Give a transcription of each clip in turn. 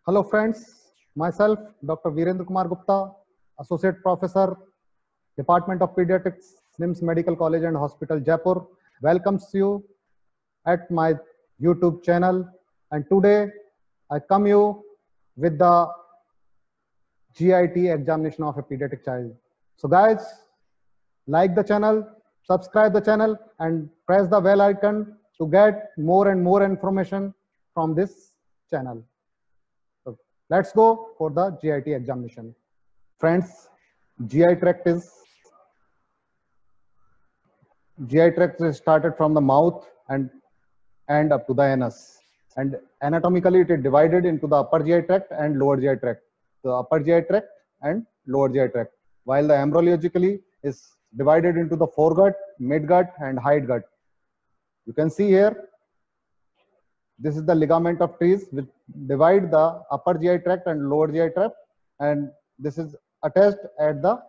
Hello friends, myself Dr. Virendra Kumar Gupta, Associate Professor, Department of Pediatrics, NIMS Medical College and Hospital, Jaipur, welcomes you at my YouTube channel. And today I come you with the GIT examination of a pediatric child. So guys, like the channel, subscribe the channel and press the bell icon to get more and more information from this channel. So let's go for the GIT examination. Friends, GI tract is started from the mouth and up to the anus. And anatomically, it is divided into the upper GI tract and lower GI tract. The upper GI tract and lower GI tract. While the embryologically is divided into the foregut, midgut, and hindgut. You can see here, this is the ligament of Treves which divide the upper GI tract and lower GI tract, and this is attached at the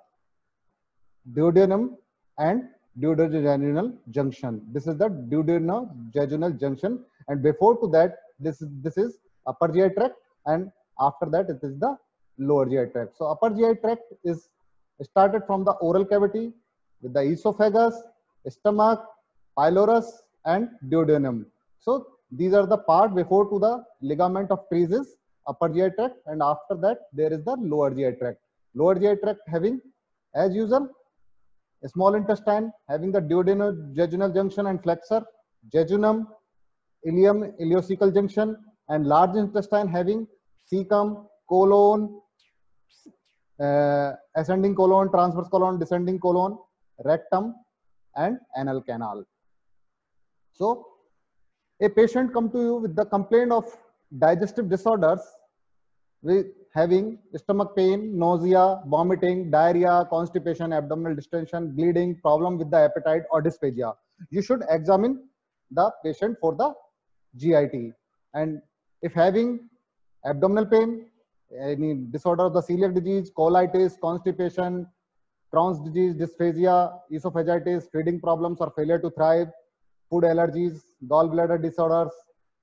duodenum and duodenal junction. This is the duodenal junction, and before to that, this is upper GI tract, and after that it is the lower GI tract. So upper GI tract is started from the oral cavity with the esophagus, stomach, pylorus, and duodenum. So these are the part before to the ligament of Treves is upper GI tract, and after that there is the lower GI tract. Lower GI tract having, as usual, a small intestine having the duodenal junction and flexor, jejunum, ileum, ileocecal junction, and large intestine having cecum, colon, ascending colon, transverse colon, descending colon, rectum, and anal canal. So a patient come to you with the complaint of digestive disorders with having stomach pain, nausea, vomiting, diarrhea, constipation, abdominal distension, bleeding, problem with the appetite, or dysphagia. You should examine the patient for the GIT. And if having abdominal pain, any disorder of the celiac disease, colitis, constipation, Crohn's disease, dysphagia, esophagitis, feeding problems or failure to thrive, food allergies, gallbladder disorders,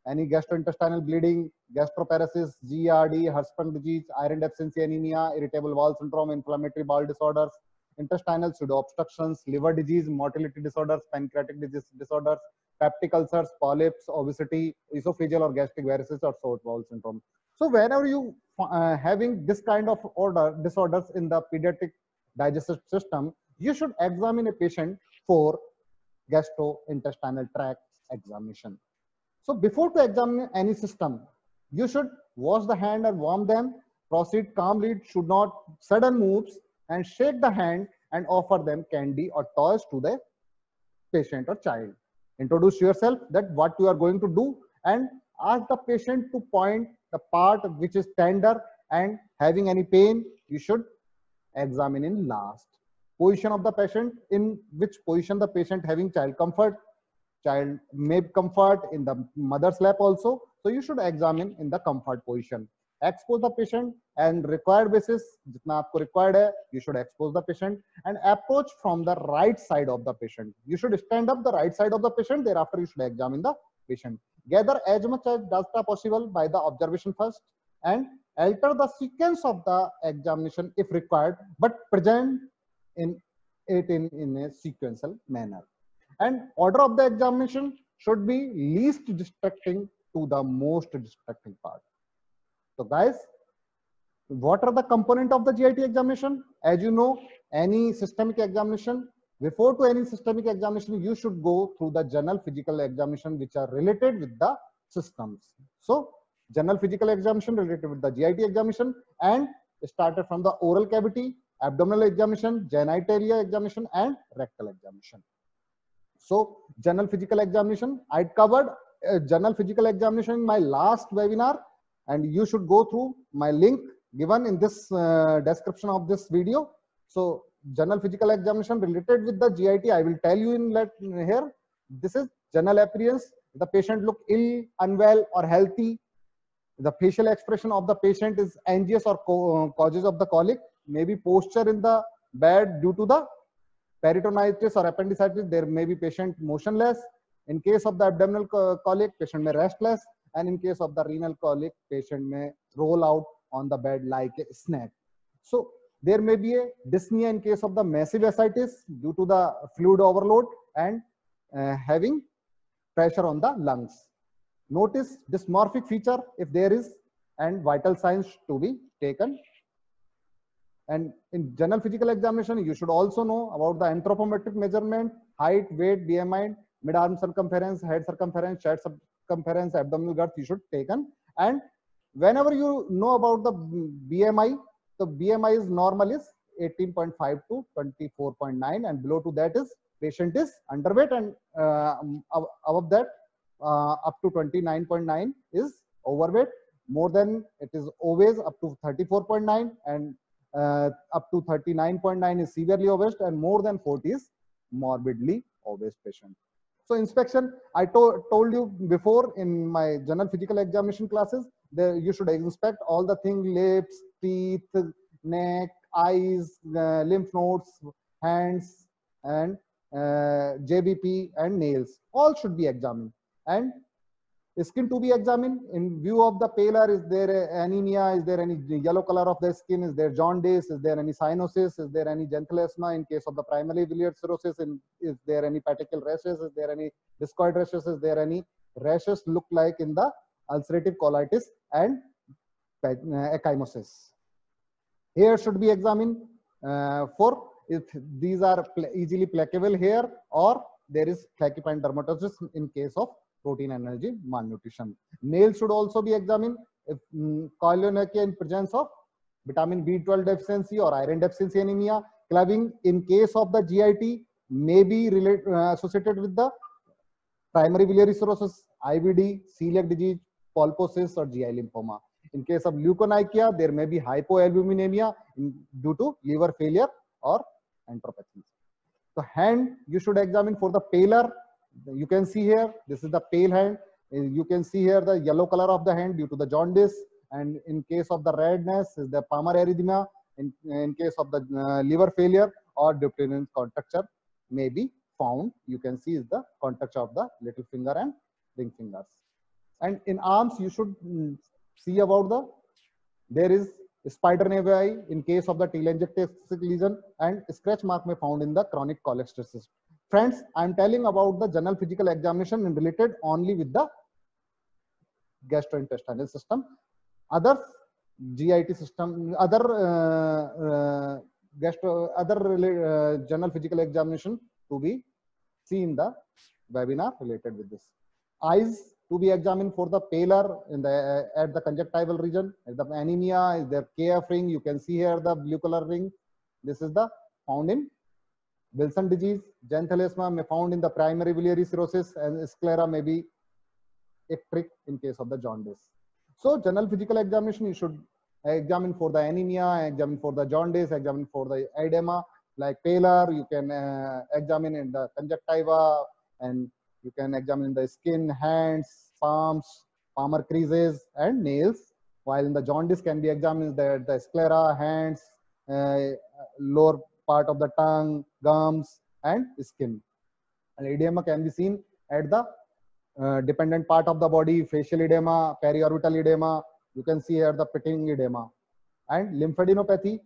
any gastrointestinal bleeding, gastroparesis, GERD, Hirschsprung disease, iron deficiency anemia, irritable bowel syndrome, inflammatory bowel disorders, intestinal pseudo-obstructions, liver disease, motility disorders, pancreatic disease disorders, peptic ulcers, polyps, obesity, esophageal or gastric varices, or short bowel syndrome. So whenever you having this kind of disorders in the pediatric digestive system, you should examine a patient for gastrointestinal tract examination. So before to examine any system, you should wash the hand and warm them, proceed calmly, should not sudden moves, and shake the hand and offer them candy or toys to the patient or child. Introduce yourself that what you are going to do, and ask the patient to point the part which is tender and having any pain. You should examine in last. Position of the patient, in which position the patient having child comfort. Child may comfort in the mother's lap also, so you should examine in the comfort position. Expose the patient and required basis, jitna aapko required hai, you should expose the patient, and approach from the right side of the patient. You should stand up the right side of the patient, thereafter you should examine the patient. Gather as much as data possible by the observation first, and alter the sequence of the examination if required, but present in a sequential manner. And order of the examination should be least distracting to the most distracting part. So guys, what are the component of the GIT examination? As you know, any systemic examination, before to any systemic examination, you should go through the general physical examination which are related with the systems. So general physical examination related with the GIT examination, and started from the oral cavity, abdominal examination, genitalia examination, and rectal examination. So general physical examination, I covered general physical examination in my last webinar, and you should go through my link given in this description of this video. So general physical examination related with the GIT, I will tell you in here. This is general appearance. The patient look ill, unwell, or healthy. The facial expression of the patient is angious or causes of the colic. Maybe posture in the bed due to the peritonitis or appendicitis, there may be patient motionless. In case of the abdominal colic, patient may restless. and in case of the renal colic, patient may roll out on the bed like a snack. So there may be a dyspnea in case of the massive ascites due to the fluid overload and having pressure on the lungs. Notice dysmorphic feature if there is, and vital signs to be taken. And in general physical examination, you should also know about the anthropometric measurement, height, weight, BMI, mid-arm circumference, head circumference, chest circumference, abdominal girth you should taken. And whenever you know about the BMI, the BMI is normal is 18.5 to 24.9, and below to that is patient is underweight, and above that up to 29.9 is overweight. More than it is always up to 34.9, and up to 39.9 is severely obese, and more than 40 is morbidly obese patient. So inspection, I told you before in my general physical examination classes, you should inspect all the things: lips, teeth, neck, eyes, lymph nodes, hands, and JBP and nails. All should be examined. And skin to be examined in view of the pallor. Is there anemia? Is there any yellow color of the skin? Is there jaundice? Is there any cyanosis? Is there any genithalasma? In case of the primary biliary cirrhosis, is there any petechial rashes? Is there any discoid rashes? Is there any rashes look like in the ulcerative colitis and ecchymosis? Hair should be examined for if these are easily placable hair, or there is Chalkipine dermatosis in case of protein energy malnutrition. Nails should also be examined if chylomicronemia in presence of vitamin B12 deficiency or iron deficiency anemia. Clubbing in case of the GIT may be associated with the primary biliary cirrhosis, IBD, celiac disease, pulposis, or GI lymphoma. In case of leukonychia, there may be hypoalbuminemia due to liver failure or enteropathy. So hand you should examine for the pallor. You can see here, this is the pale hand. You can see here the yellow color of the hand due to the jaundice. And in case of the redness, is the palmar erythema. In case of the liver failure or Dupuytren's contracture may be found. You can see is the contracture of the little finger and ring fingers. And in arms, you should see about there is spider nevi in case of the telangiectatic lesion, and scratch mark may found in the chronic cholestasis. Friends, I am telling about the general physical examination and related only with the gastrointestinal system. Other GIT system, other general physical examination to be seen in the webinar related with this. Eyes to be examined for the pallor in the at the conjunctival region. At the anemia, is there KF ring? You can see here the blue color ring. This is the found in Wilson disease. Genithalasma may found in the primary biliary cirrhosis, and sclera may be ectric in case of the jaundice. So general physical examination, you should examine for the anemia, examine for the jaundice, examine for the edema like pallor. You can examine in the conjunctiva, and you can examine the skin, hands, palms, palmar creases, and nails. While in the jaundice can be examined the sclera, hands, lower part of the tongue, gums, and skin. And edema can be seen at the dependent part of the body: facial edema, periorbital edema. You can see here the pitting edema. And lymphadenopathy.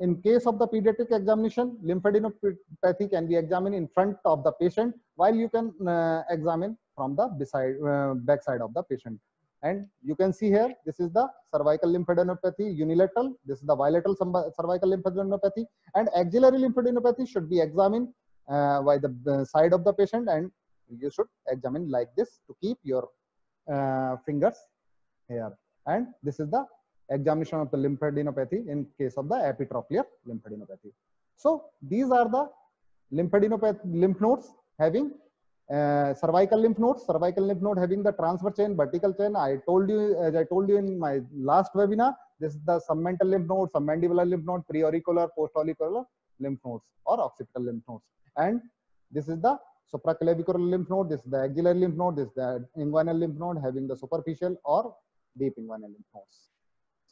In case of the pediatric examination, lymphadenopathy can be examined in front of the patient, while you can examine from the back side of the patient. And you can see here, this is the cervical lymphadenopathy unilateral. This is the bilateral cervical lymphadenopathy. And axillary lymphadenopathy should be examined by the side of the patient, and you should examine like this to keep your fingers here. And this is the examination of the lymphadenopathy in case of the epitropial lymphadenopathy. So these are the lymph nodes having cervical lymph nodes. Cervical lymph node having the transverse chain, vertical chain. I told you, as I told you in my last webinar, this is the submental lymph node, submandibular lymph node, preauricular, postauricular lymph nodes, or occipital lymph nodes. And this is the supraclavicular lymph node. This is the axillary lymph node. This is the inguinal lymph node having the superficial or deep inguinal lymph nodes.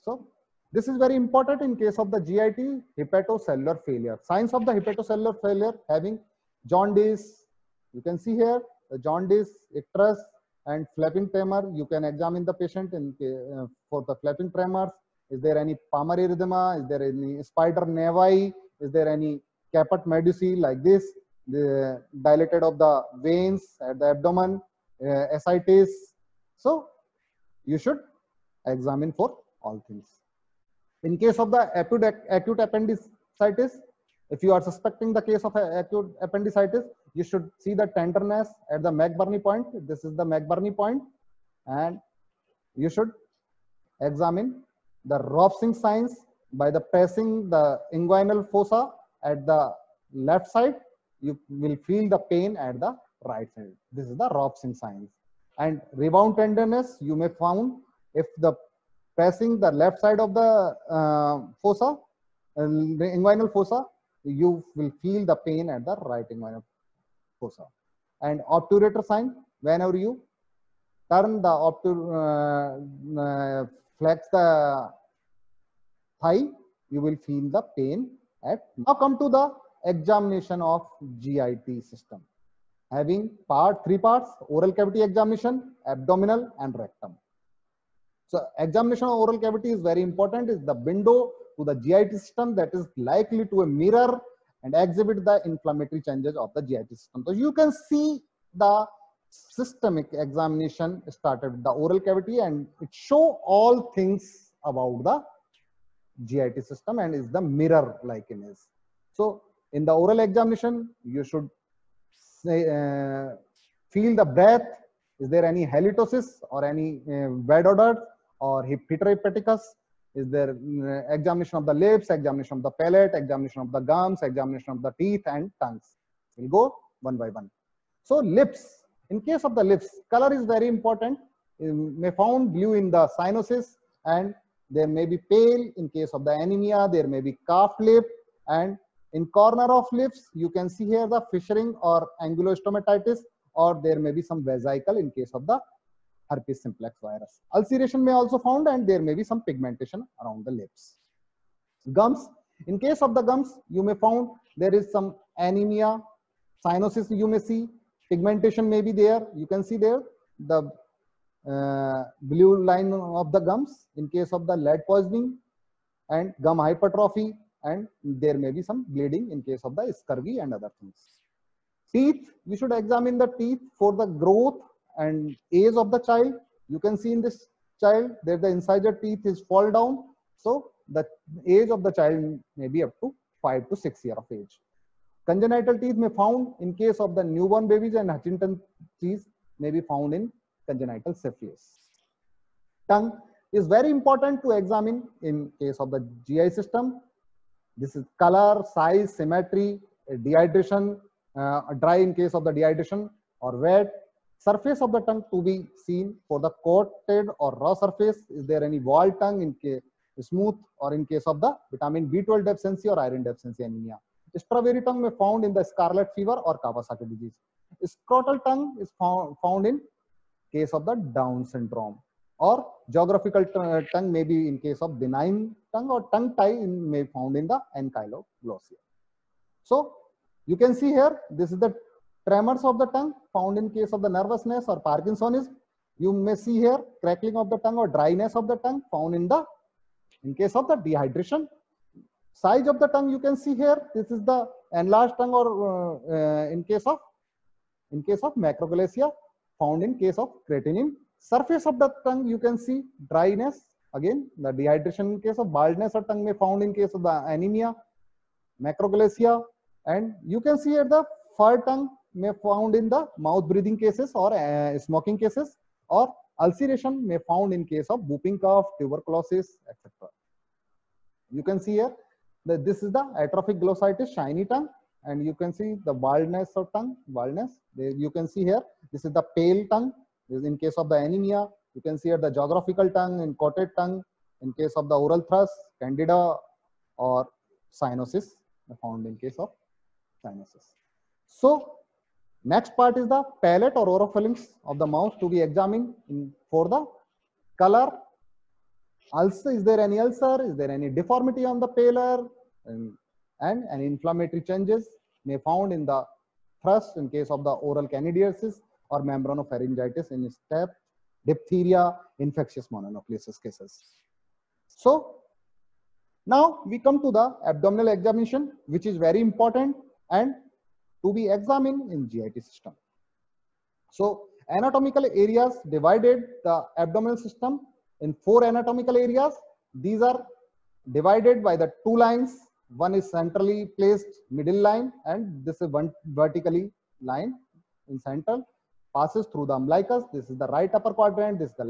So this is very important in case of the GIT hepatocellular failure. Signs of the hepatocellular failure having jaundice. You can see here the jaundice, icterus, And flapping tremor, you can examine the patient for the flapping tremors. Is there any palmar erythema? Is there any spider nevi? Is there any caput medusae like this? The dilated of the veins at the abdomen, ascites. So you should examine for all things. In case of the acute appendicitis, if you are suspecting the case of acute appendicitis, you should see the tenderness at the McBurney point. This is the McBurney point, and you should examine the Robson signs by the pressing the inguinal fossa at the left side. You will feel the pain at the right side. This is the Robson signs. And rebound tenderness you may found if the pressing the left side of the fossa, the inguinal fossa, you will feel the pain at the right inguinal fossa. And obturator sign, whenever you turn the flex the thigh, you will feel the pain at. Now come to the examination of GIT system, having three parts: oral cavity examination, abdominal, and rectum. So examination of oral cavity is very important. Is the window to the GIT system that is likely to mirror and exhibit the inflammatory changes of the GIT system. So you can see the systemic examination started with the oral cavity, and it show all things about the GIT system and is the mirror like image. So in the oral examination, you should say, feel the breath. Is there any halitosis or any bad odor or hepaticus? Is there examination of the lips, examination of the palate, examination of the gums, examination of the teeth and tongues? We'll go one by one. So lips. In case of the lips, color is very important. You may found blue in the cyanosis, and there may be pale in case of the anemia. There may be calf lip, and in corner of lips, you can see here the fissuring or angulostomatitis, or there may be some vesicle in case of the herpes simplex virus. Ulceration may also found, and there may be some pigmentation around the lips. Gums. In case of the gums, you may found there is some anemia, cyanosis you may see, pigmentation may be there. You can see there the blue line of the gums in case of the lead poisoning and gum hypertrophy, and there may be some bleeding in case of the scurvy and other things. Teeth, we should examine the teeth for the growth and age of the child. You can see in this child that the incisor teeth is fall down. So the age of the child may be up to 5 to 6 years of age. Congenital teeth may found in case of the newborn babies, and Huntington teeth may be found in congenital syphilis. Tongue is very important to examine in case of the GI system. This is color, size, symmetry, dehydration, dry in case of the dehydration or wet. Surface of the tongue to be seen for the coated or raw surface. Is there any wall tongue in case smooth, or in case of the vitamin B12 deficiency or iron deficiency anemia. Strawberry tongue may found in the scarlet fever or Kawasaki disease. Scrotal tongue is found in case of the Down syndrome, or geographical tongue may be in case of benign tongue, or tongue tie may found in the ankylosing. So you can see here, this is the tremors of the tongue found in case of the nervousness or Parkinsonism. You may see here crackling of the tongue or dryness of the tongue found in case of the dehydration. Size of the tongue you can see here. This is the enlarged tongue, or in case of macroglacia found in case of creatinine. Surface of the tongue you can see dryness. Again, the dehydration in case of baldness of tongue may found in case of the anemia, macroglacia, and you can see here the fur tongue may found in the mouth breathing cases or smoking cases, or ulceration may found in case of whooping cough, tuberculosis, etc. You can see here that this is the atrophic glossitis, shiny tongue, and you can see the baldness of tongue, baldness. You can see here, this is the pale tongue. This is in case of the anemia. You can see here the geographical tongue and coated tongue in case of the oral thrush, candida, or cyanosis found in case of cyanosis. So next part is the palate or oropharynx of the mouth to be examined for the color. Also, is there any ulcer? Is there any deformity on the paler? And any inflammatory changes may found in the thrush in case of the oral candidiasis, or membranopharyngitis in staph, diphtheria, infectious mononucleosis cases. So now we come to the abdominal examination, which is very important and to be examined in GIT system. So anatomical areas divided the abdominal system in 4 anatomical areas. These are divided by the 2 lines. One is centrally placed middle line, and this is one vertically line in central, passes through the umbilicus. This is the right upper quadrant, this is the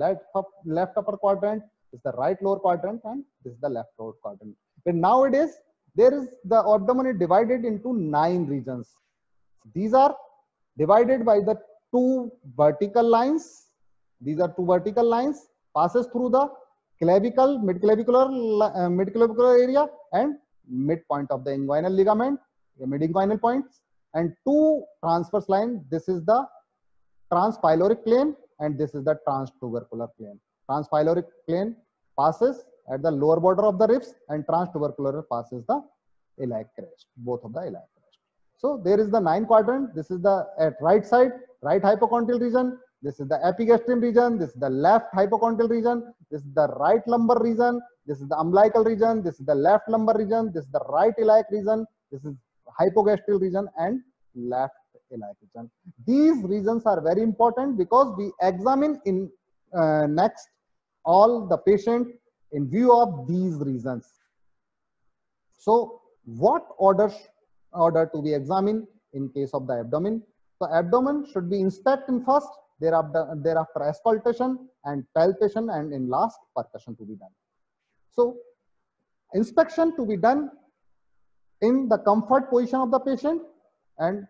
left upper quadrant, this is the right lower quadrant, and this is the left lower quadrant. But nowadays, the abdomen is divided into 9 regions. These are divided by the 2 vertical lines. These are 2 vertical lines, passes through the clavicle, midclavicular area, and midpoint of the inguinal ligament, the mid-inguinal points, and 2 transverse lines. This is the transpyloric plane, and this is the transtubercular plane. Transpyloric plane passes at the lower border of the ribs, and transtubercular passes the iliac crest, both of the iliac crest. So there is the 9 quadrant. This is the at right side, right hypochondral region. This is the epigastrium region. This is the left hypochondral region. This is the right lumbar region. This is the umbilical region. This is the left lumbar region. This is the right iliac region. This is hypogastrial region and left iliac region. These regions are very important because we examine in next all the patient in view of these regions. So what order to be examined in case of the abdomen? So abdomen should be inspected first, thereafter auscultation and palpation, and in last percussion to be done. So inspection to be done in the comfort position of the patient, and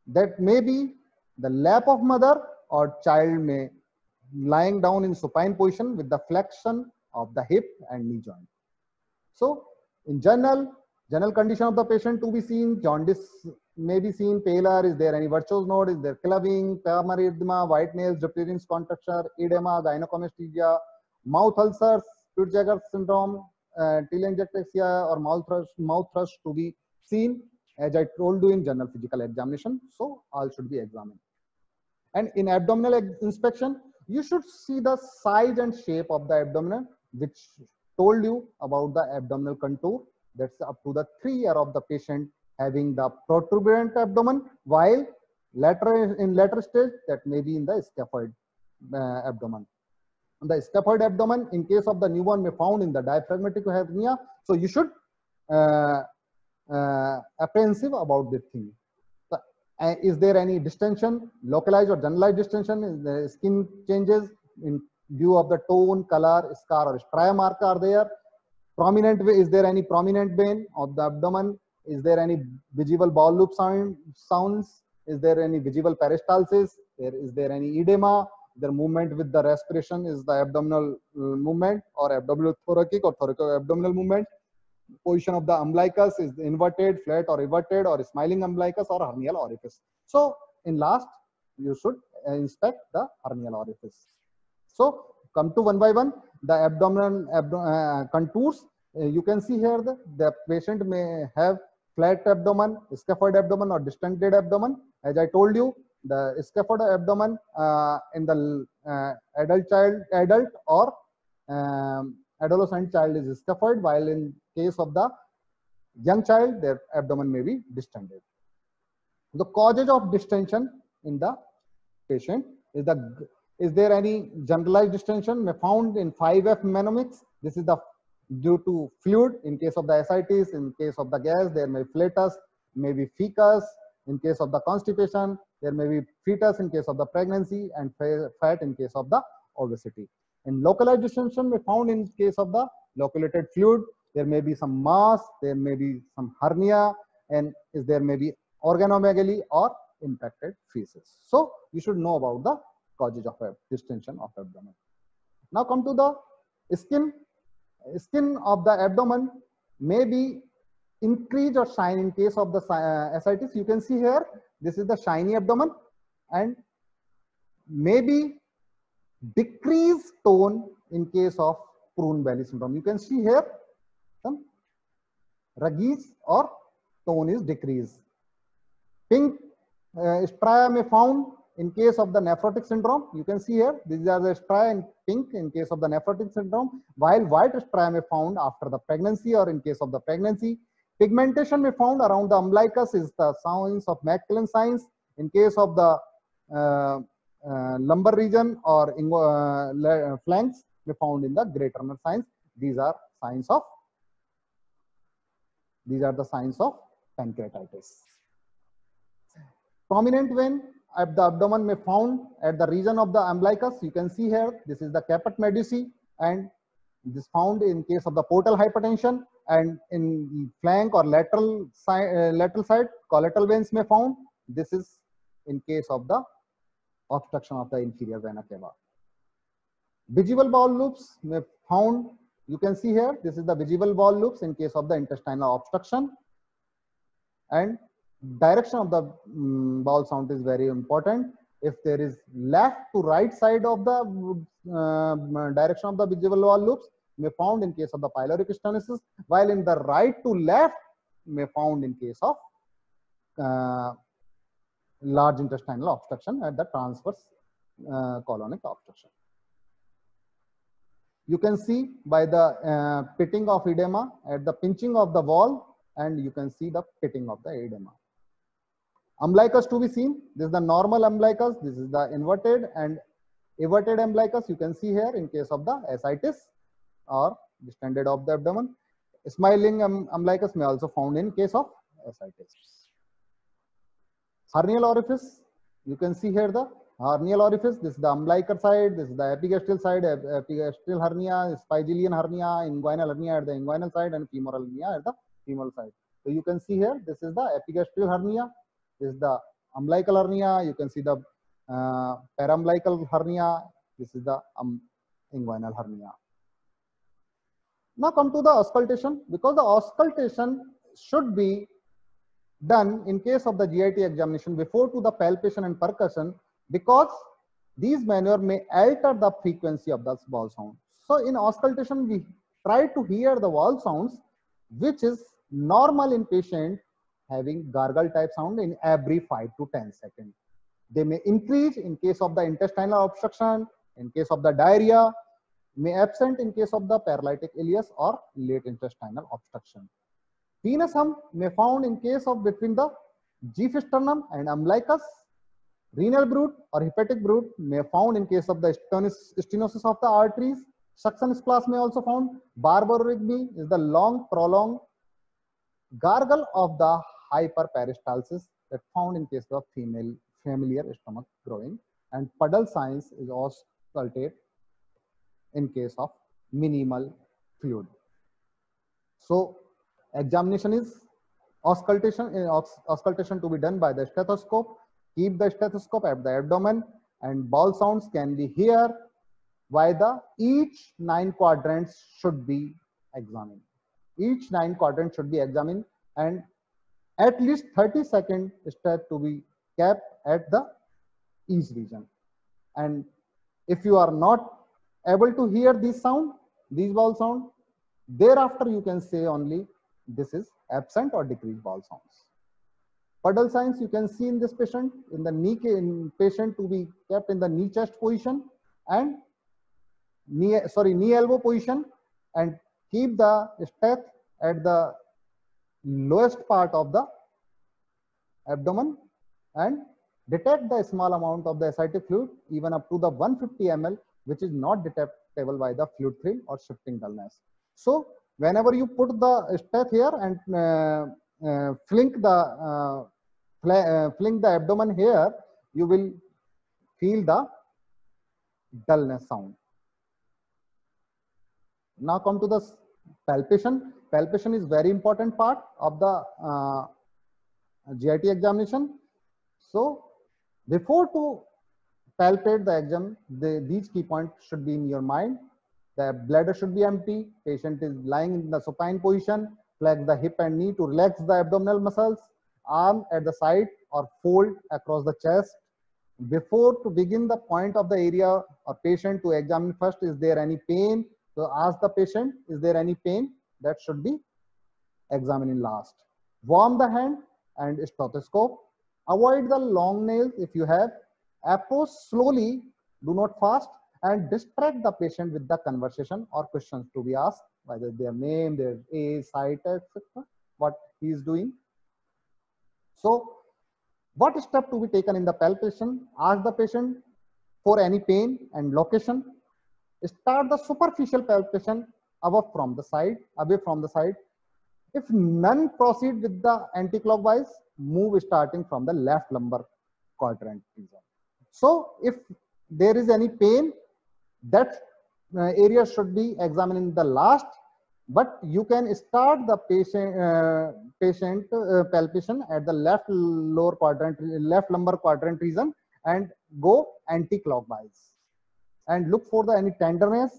that may be the lap of mother, or child may lying down in supine position with the flexion of the hip and knee joint. So in general condition of the patient to be seen: jaundice may be seen, pallor, is there any verrucous node, is there clubbing, primary edema, white nails, diphtheria, contracture, edema, gynecomastia, mouth ulcers, Peutz-Jeghers syndrome, telangiectasia or mouth thrush to be seen, as I told you in general physical examination. So all should be examined. And in abdominal inspection, you should see the size and shape of the abdomen, which told you about the abdominal contour. That's up to the 3 year of the patient having the protuberant abdomen, while in later stage that may be in the scaphoid abdomen. The scaphoid abdomen in case of the newborn may found in the diaphragmatic hernia. So you should apprehensive about this thing. So, is there any distension, localized or generalized distension? Is the skin changes in view of the tone, color, scar or striatum mark are there? Prominent, is there any prominent vein of the abdomen? Is there any visible bowel loop sounds? Is there any visible peristalsis? Is there any edema? The movement with the respiration is the abdominal movement, or abdominal thoracic or thoraco-abdominal movement. Position of the umbilicus is inverted, flat or everted, or smiling umbilicus, or hernial orifice. So in last, you should inspect the hernial orifice. So come to one by one the abdominal contours. You can see here the patient may have flat abdomen, scaphoid abdomen, or distended abdomen. As I told you, the scaphoid abdomen in the adult or adolescent child is scaphoid, while in case of the young child, their abdomen may be distended. The causes of distension in the patient is there any generalized distension may found in 5F mnemonics. This is the due to fluid. In case of the ascites, in case of the gas, there may be flatus, may be fecus. In case of the constipation, there may be fetus in case of the pregnancy, and fat in case of the obesity. And localized distension may found in case of the loculated fluid. There may be some mass, there may be some hernia, and there may be organomegaly or impacted feces. So you should know about the causes of distension of abdomen. Now come to the skin. Skin of the abdomen may be increase or shine in case of the ascites. You can see here, this is the shiny abdomen, and maybe decreased tone in case of prune belly syndrome. You can see here some ruggies or tone is decreased. Pink stria may found in case of the nephrotic syndrome, you can see here, these are the striae in pink in case of the nephrotic syndrome, while white striae may found after the pregnancy or in case of the pregnancy. Pigmentation may found around the umbilicus is the signs of Macmillan signs. In case of the lumbar region or flanks may found in the gray Turner signs. These are the signs of pancreatitis. Prominent vein at the abdomen may found at the region of the umbilicus. You can see here, this is the caput medusae, and this found in case of the portal hypertension, and in flank or lateral side, collateral veins may found. This is in case of the obstruction of the inferior vena cava. Vaginal bowel loops may found. You can see here, this is the vaginal bowel loops in case of the intestinal obstruction. And direction of the bowel sound is very important. If there is left to right side of the direction of the vaginal bowel loops may found in case of the pyloric stenosis, while in the right to left may found in case of large intestinal obstruction at the transverse colonic obstruction. You can see by the pitting of edema at the pinching of the wall, and you can see the pitting of the edema. Umbilicus to be seen. This is the normal umbilicus. This is the inverted and everted umbilicus. You can see here in case of the ascites or distended of the abdomen. Smiling umbilicus may also found in case of ascites. Hernial orifice. You can see here the hernial orifice. This is the umbilical side. This is the epigastrial side. Epigastrial hernia, spigelian hernia, inguinal hernia at the inguinal side, and femoral hernia at the femoral side. So you can see here. This is the epigastrial hernia. This is the umbilical hernia. You can see the paraumbilical hernia. This is the inguinal hernia. Now come to the auscultation, because the auscultation should be done in case of the GIT examination before to the palpation and percussion, because these maneuver may alter the frequency of the bowel sound. So in auscultation, we try to hear the vowel sounds which is normal in patient having gargle type sound in every 5 to 10 seconds. They may increase in case of the intestinal obstruction, in case of the diarrhea, may absent in case of the paralytic ileus or late intestinal obstruction. Venous hum may found in case of between the G-sternum and umbilicus. Renal brood or hepatic brood may found in case of the stenosis of the arteries. Suction splash may also found. Barborrhygmy is the long prolonged gargle of the hyperperistalsis that found in case of female familiar stomach growing, and puddle signs is auscultate in case of minimal fluid. So examination is auscultation to be done by the stethoscope. Keep the stethoscope at the abdomen, and bowel sounds can be heard by the each 9 quadrants should be examined. Each 9 quadrants should be examined, and at least 30 seconds step to be kept at the each region. And if you are not able to hear this sound, these bowel sound, thereafter you can say only this is absent or decreased bowel sounds. Puddle signs you can see in this patient, in the knee patient to be kept in the knee chest position and knee elbow position, and keep the steth at the lowest part of the abdomen and detect the small amount of the ascitic fluid even up to the 150 ml, which is not detectable by the fluid thrill or shifting dullness. So whenever you put the steth here and fling the abdomen here, you will feel the dullness sound. Now come to the palpation. Palpation is very important part of the GIT examination. So before to palpate the exam, these key points should be in your mind. The bladder should be empty. Patient is lying in the supine position. Flex the hip and knee to relax the abdominal muscles. Arm at the side or fold across the chest. Before to begin the point of the area or patient to examine first, is there any pain? So ask the patient, is there any pain? That should be examined in last. Warm the hand and stethoscope. Avoid the long nails if you have. Approach slowly, do not fast, and distract the patient with the conversation or questions to be asked, whether their name, their age, height, etc., what he is doing. So, what step to be taken in the palpation? Ask the patient for any pain and location. Start the superficial palpation away from the side. If none, proceed with the anti-clockwise, move starting from the left lumbar quadrant region. So if there is any pain, that area should be examined in the last, but you can start the patient palpation at the left lumbar quadrant region and go anti-clockwise. And look for the any tenderness.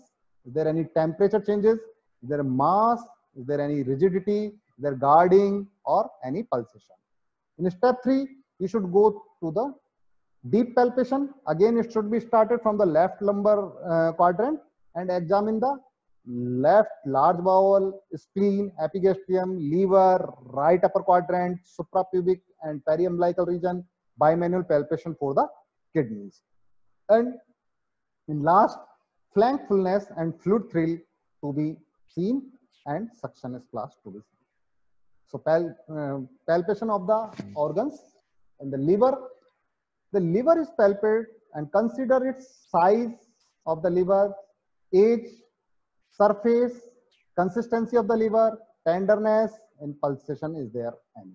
Is there any temperature changes? Is there a mass? Is there any rigidity? Is there guarding or any pulsation? In step 3, you should go to the deep palpation. Again, it should be started from the left lumbar quadrant and examine the left large bowel, spleen, epigastrium, liver, right upper quadrant, suprapubic and periumbilical region, bimanual palpation for the kidneys. And in last, flank fullness and fluid thrill to be seen and suction splash to be seen. So palpation of the organs and the liver. The liver is palpated and consider its size of the liver, age, surface, consistency of the liver, tenderness, and pulsation is there any.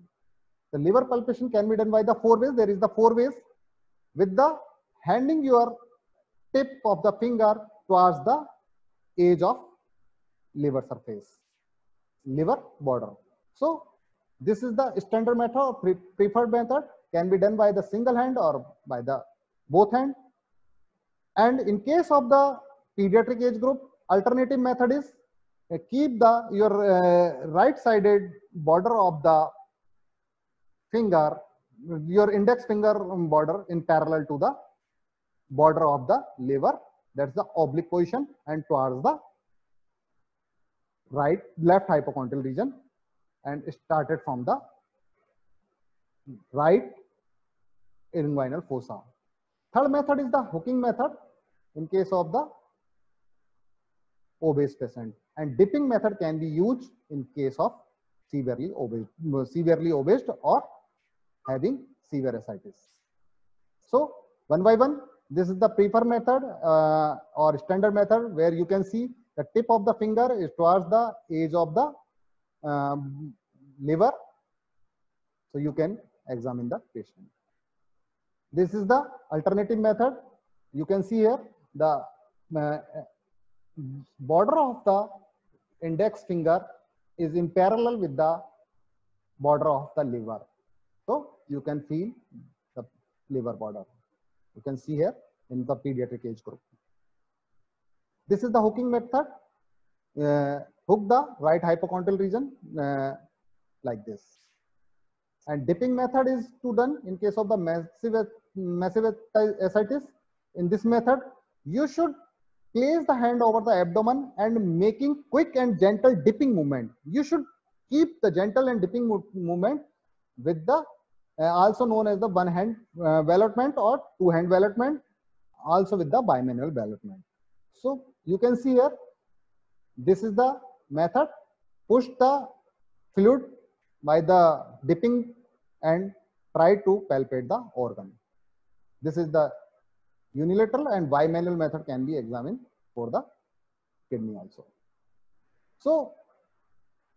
The liver palpation can be done by the 4 ways. There is the 4 ways with the handing your tip of the finger towards the edge of liver surface, liver border. So this is the standard method or preferred method, can be done by the single hand or by the both hand. And in case of the pediatric age group, alternative method is keep your right sided border of the finger, your index finger border in parallel to the border of the liver, that's the oblique position, and towards the left hypochondral region, and started from the right inguinal fossa. Third method is the hooking method in case of the obese patient, and dipping method can be used in case of severely obese or having severe ascites. So one by one, this is the preferred method or standard method, where you can see the tip of the finger is towards the edge of the liver. So you can examine the patient. This is the alternative method. You can see here the border of the index finger is in parallel with the border of the liver. So you can feel the liver border. You can see here in the pediatric age group. This is the hooking method. Hook the right hypochondral region like this. And dipping method is to done in case of the massive ascites. In this method, you should place the hand over the abdomen and making quick and gentle dipping movement. You should keep the gentle and dipping movement with the also known as the one hand ballotment or two hand ballotment, also with the bimanual ballotment. So you can see here, this is the method. Push the fluid by the dipping and try to palpate the organ. This is the unilateral, and bimanual method can be examined for the kidney also. So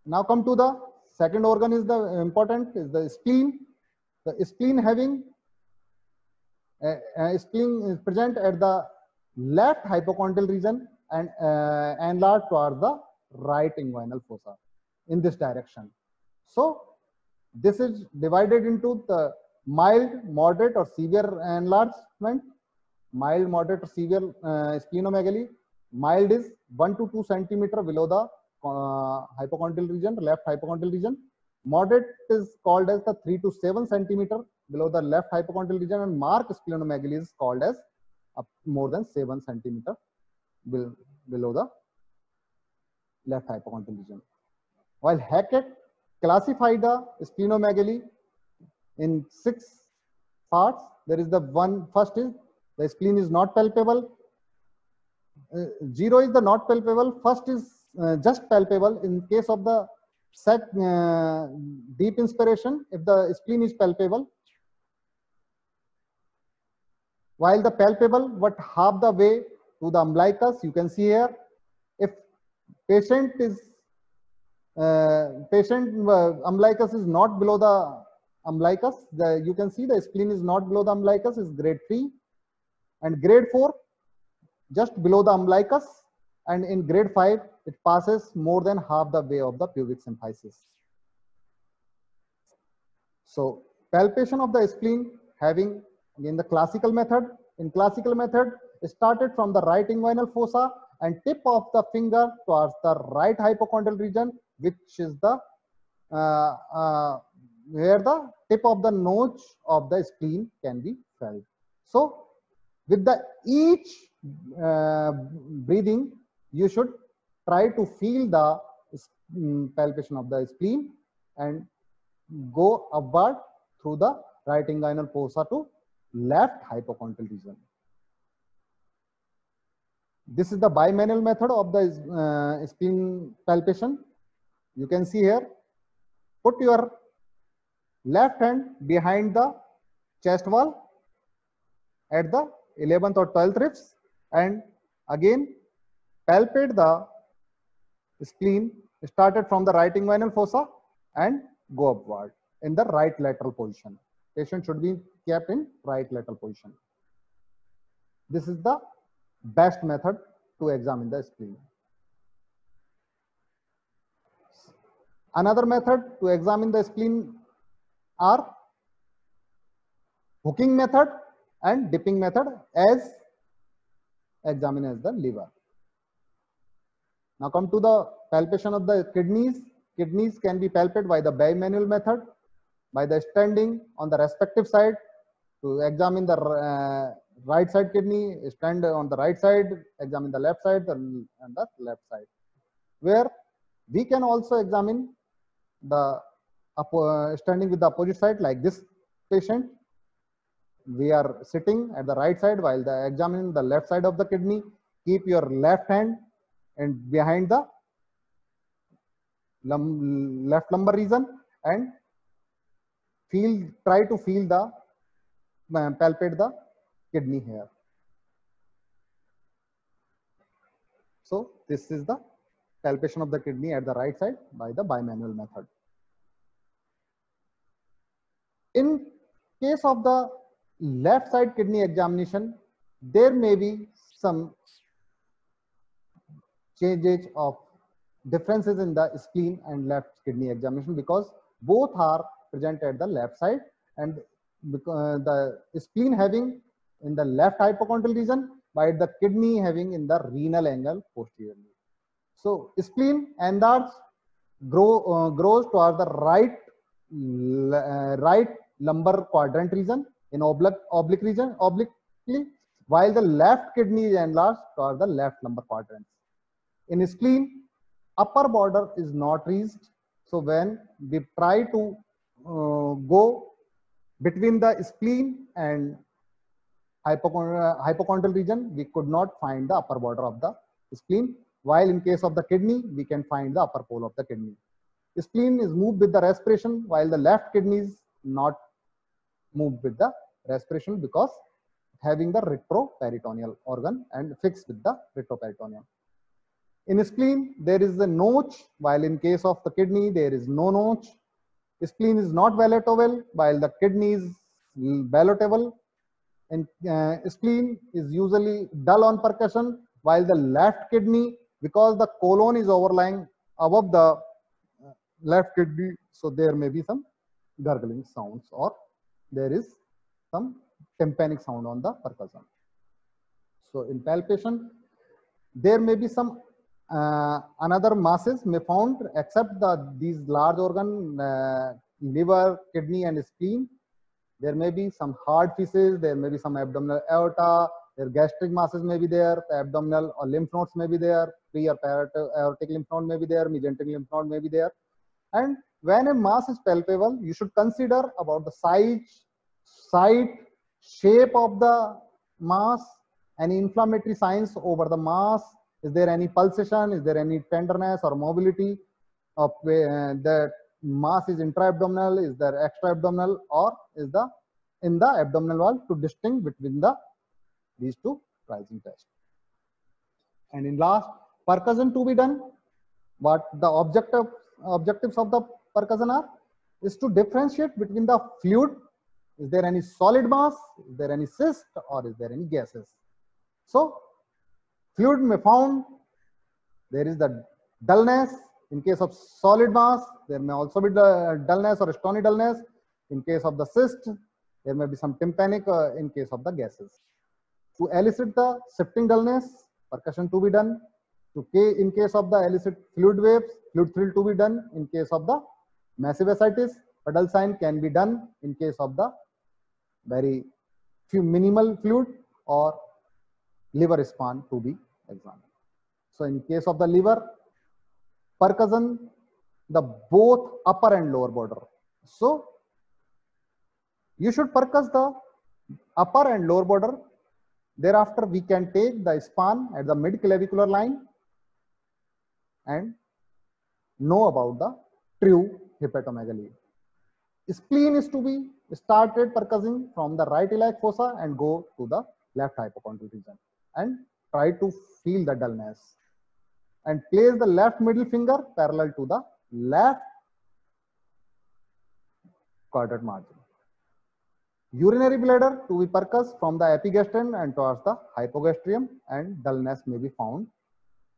now come to the second organ is the important is the spleen. The spleen having spleen is present at the left hypochondral region and enlarged towards the right inguinal fossa in this direction. So this is divided into the mild, moderate, or severe enlargement. Mild, moderate, or severe splenomegaly. Mild is 1 to 2 centimeter below the hypochondral region, left hypochondral region. Moderate is called as the 3 to 7 centimeter below the left hypochondral region, and marked splenomegaly is called as more than 7 centimeter below the left hypochondral region. While Hackett classified the splenomegaly in 6 parts. There is the one, first is the spleen is not palpable. 0 is the not palpable. First is just palpable. In case of the deep inspiration, if the spleen is palpable, while the palpable, but half the way to the umbilicus, you can see here. If patient umbilicus is not below the umbilicus, you can see the spleen is not below the umbilicus, is grade 3, and grade 4 just below the umbilicus, and in grade 5 it passes more than half the way of the pubic symphysis. So palpation of the spleen having, again, the classical method. In classical method, started from the right inguinal fossa and tip of the finger towards the right hypochondral region, which is the where the tip of the notch of the spleen can be felt. So with the each breathing, you should try to feel the palpation of the spleen and go upward through the right inguinal fossa to left hypochondral region. This is the bimanual method of the spleen palpation. You can see here, put your left hand behind the chest wall at the 11th or 12th ribs, and again palpate the spleen started from the right inguinal fossa and go upward in the right lateral position. Patient should be kept in right lateral position. This is the best method to examine the spleen. Another method to examine the spleen are hooking method and dipping method as examine as the liver. Now come to the palpation of the kidneys. Kidneys can be palpated by the bimanual method, by the standing on the respective side to examine the right side kidney, stand on the right side, examine the left side and the left side. Where we can also examine the standing with the opposite side, like this patient. We are sitting at the right side while examining the left side of the kidney. Keep your left hand and behind the left lumbar region and try to feel the palpate the kidney here. So this is the palpation of the kidney at the right side by the bimanual method. In case of the left side kidney examination, there may be some changes of differences in the spleen and left kidney examination, because both are present at the left side, and the spleen having in the left hypochondral region, by the kidney having in the renal angle posteriorly. So spleen enlarges, grows toward the right lumbar quadrant region in obliquely, while the left kidney is enlarged toward the left lumbar quadrant. In spleen, upper border is not reached. So when we try to go between the spleen and hypochondral region, we could not find the upper border of the spleen, while in case of the kidney, we can find the upper pole of the kidney. The spleen is moved with the respiration, while the left kidney is not moved with the respiration, because having the retroperitoneal organ and fixed with the retroperitoneum. In spleen, there is a notch, while in case of the kidney, there is no notch. Spleen is not velatable, while the kidney is velatable. And spleen is usually dull on percussion, while the left kidney, because the colon is overlying above the left kidney, so there may be some gurgling sounds, or there is some tympanic sound on the percussion. So in palpation, there may be some another masses may found except these large organ, liver, kidney and spleen. There may be some hard fishes, there may be some abdominal aorta, their gastric masses may be there, the abdominal or lymph nodes may be there, pre or aortic lymph node may be there, mesenteric lymph node may be there. And when a mass is palpable, you should consider about the size, site shape of the mass, any inflammatory signs over the mass, is there any pulsation, is there any tenderness or mobility of the mass is intra-abdominal, is there extra-abdominal, or is the in the abdominal wall, to distinguish between these two pricing tests. And in last, percussion to be done. What the objectives of the percussion are is to differentiate between the fluid. Is there any solid mass? Is there any cyst, or is there any gases? So fluid may found there is the dullness. In case of solid mass, there may also be the dullness or stony dullness. In case of the cyst, there may be some tympanic in case of the gases. To elicit the shifting dullness, percussion to be done. In case of the elicit fluid waves, fluid thrill to be done. In case of the massive ascites, puddle sign can be done in case of the very few minimal fluid, or liver span to be examined. So in case of the liver, percussion, the both upper and lower border. So you should percuss the upper and lower border. Thereafter, we can take the span at the mid-clavicular line and know about the true hepatomegaly. Spleen is to be started percussing from the right iliac fossa and go to the left hypochondral region and try to feel the dullness, and place the left middle finger parallel to the left quadrant margin. Urinary bladder to be percussed from the epigastrium and towards the hypogastrium, and dullness may be found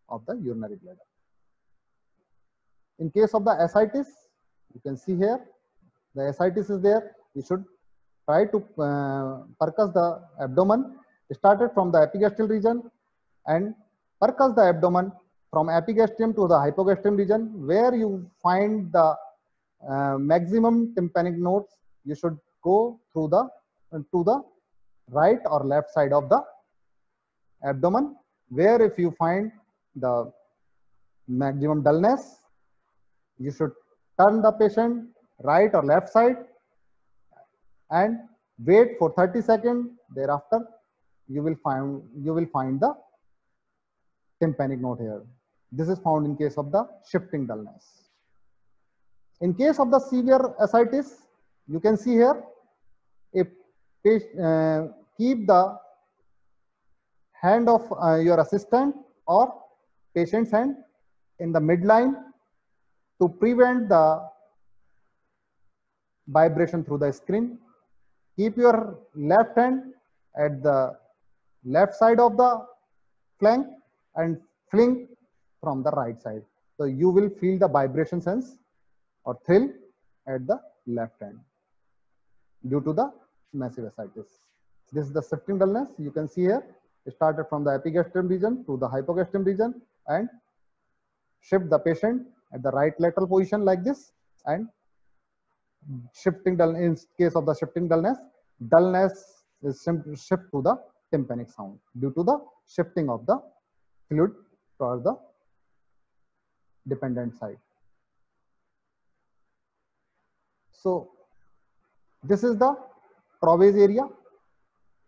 of the urinary bladder. In case of the ascites, you can see here, the ascites is there. You should try to percuss the abdomen, started from the epigastrial region, and percuss the abdomen from epigastrium to the hypogastrium region. Where you find the maximum tympanic nodes, you should go through the to the right or left side of the abdomen. Where if you find the maximum dullness, you should turn the patient right or left side and wait for 30 seconds. Thereafter, you will find the tympanic node here. This is found in case of the shifting dullness. In case of the severe ascites, you can see here, if keep the hand of your assistant or patient's hand in the midline to prevent the vibration through the screen. Keep your left hand at the left side of the flank and fling from the right side. So you will feel the vibration sense or thrill at the left hand due to the massive ascites. This is the shifting dullness. You can see here, it started from the epigastrium region to the hypogastrium region and shift the patient at the right lateral position like this, and shifting dull. In case of the shifting dullness, dullness is shift to the tympanic sound due to the shifting of the fluid towards the dependent side. So this is the Trowbridge area,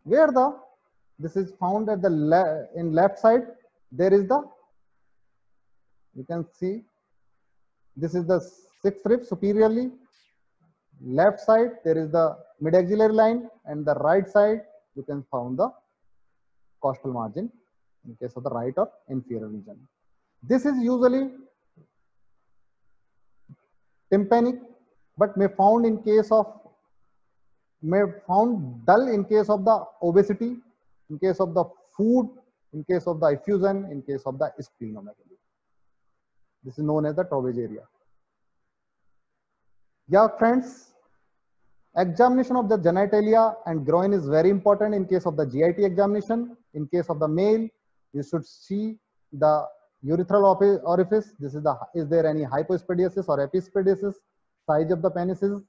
where this is found at the in left side. There is the, you can see, this is the sixth rib superiorly. Left side there is the mid-axillary line, and the right side you can found the costal margin in case of the right or inferior region. This is usually tympanic, but may found in case of dull in case of the obesity, in case of the food, in case of the effusion, in case of the splenomegaly. This is known as the Trowbridge area. Yeah, friends, examination of the genitalia and groin is very important in case of the GIT examination. In case of the male, you should see the urethral orifice. This is there any hypospadiasis or epispadiasis? Size of the penis is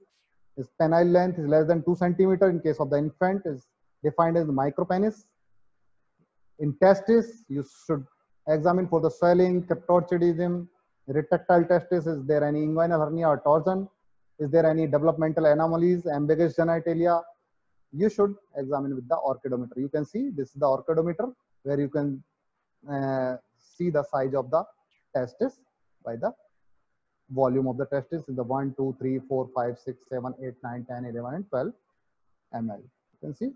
penile length is less than 2 centimeters. In case of the infant, is defined as micropenis. In testis, you should examine for the swelling, cryptorchidism, retractile testis. Is there any inguinal hernia or torsion? Is there any developmental anomalies, ambiguous genitalia? you should examine with the orchidometer. You can see this is the orchidometer where you can see the size of the testis by the volume of the testis in the 1, 2, 3, 4, 5, 6, 7, 8, 9, 10, 11, and 12 ml. You can see.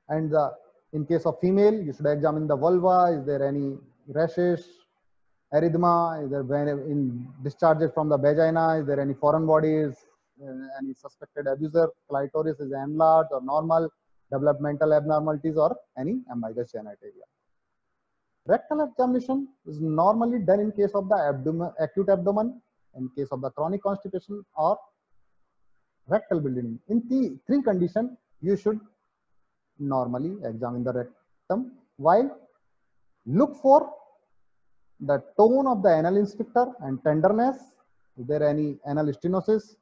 And in case of female, you should examine the vulva. Is there any rashes, erythema? Is there in discharges from the vagina? Is there any foreign bodies? Any suspected abuser? Clitoris is enlarged or normal? Developmental abnormalities or any ambiguous genitalia. Rectal examination is normally done in case of the abdomen, acute abdomen, in case of the chronic constipation or rectal bleeding. In the three conditions, you should normally examine the rectum, while look for the tone of the anal sphincter and tenderness. Is there any anal stenosis,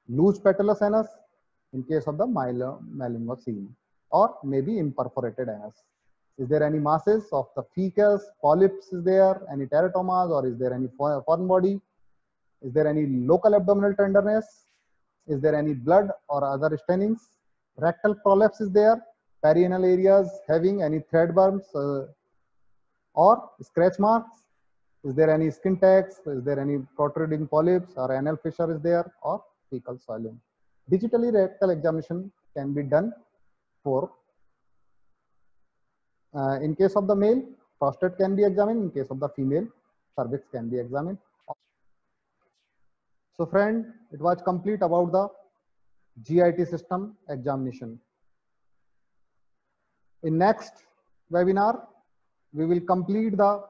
loose patellus anus in case of the malingocele, or maybe imperforated anus? Is there any masses of the fecus, polyps is there, any teratomas, or is there any foreign body? Is there any local abdominal tenderness? Is there any blood or other stainings? Rectal prolapse is there? Perianal areas having any thread burns or scratch marks? Is there any skin tags? Is there any protruding polyps or anal fissure is there, or fecal soiling? Digitally, rectal examination can be done for in case of the male, prostate can be examined. In case of the female, cervix can be examined. So friend, it was complete about the GIT system examination. In next webinar, we will complete the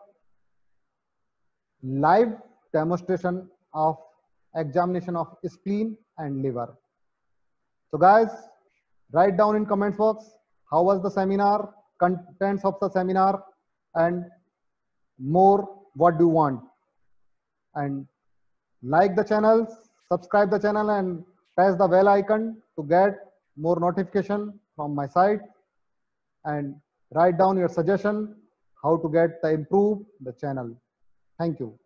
live demonstration of examination of spleen and liver. So guys, write down in comments box, how was the seminar, contents of the seminar, and more, what do you want? And like the channel, subscribe the channel, and press the bell icon to get more notification from my side. And write down your suggestion how to get the improve the channel. Thank you.